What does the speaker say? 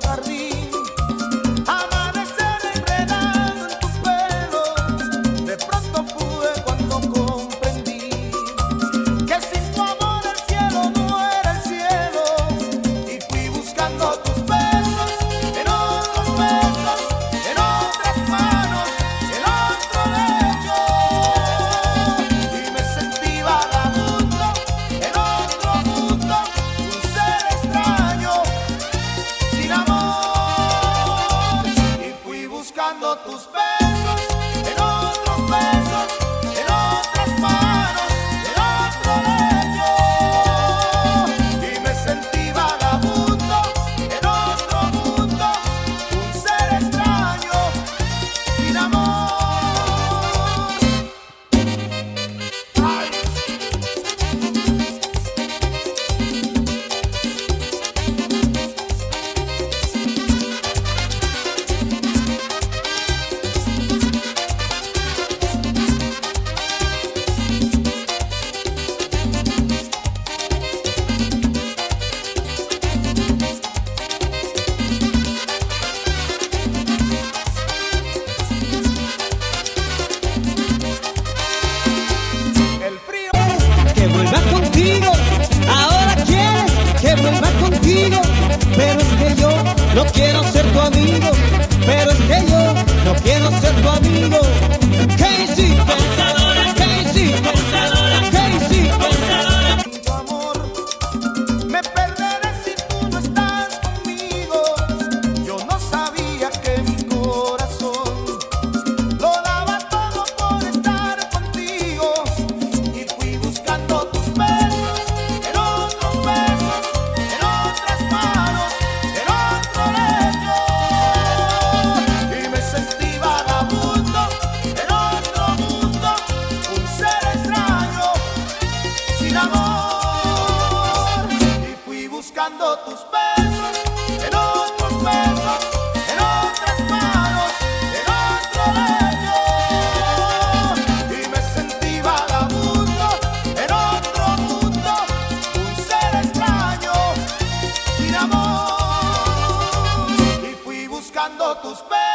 jardín, amanecer enredado en tu pelo. De pronto pude cuando comprendí que sin tu amor el cielo no era el cielo. Y fui buscando tus besos en otros besos, en otras manos, en otro lecho. Y me sentí vagabundo en otro mundo, un ser extraño, sin amor. Y fui buscando tus besos en otros besos, en otras manos, en otro lecho. Y me sentí vagabundo en otro mundo, un ser extraño, sin amor. Ay. El frío. Que vuelva contigo, ahora quieres que vuelva contigo, pero es que yo no quiero ser tu amigo, pero es que yo no quiero ser tu amigo. ¿Qué hiciste? ¿Qué hiciste? ¿Qué hiciste? Sin tu amor me perderé si tú no estás conmigo. Yo no sabía que mi corazón lo daba todo por estar contigo. Y fui buscando tus besos en otros besos, en otras manos, en otro lecho. Y me sentí vagabundo en otro mundo, un ser extraño, sin amor. Y fui buscando tus besos en otros besos, en otras manos, en otro lecho. Y me sentí vagabundo en otro mundo, un ser extraño, sin amor. Y fui buscando tus besos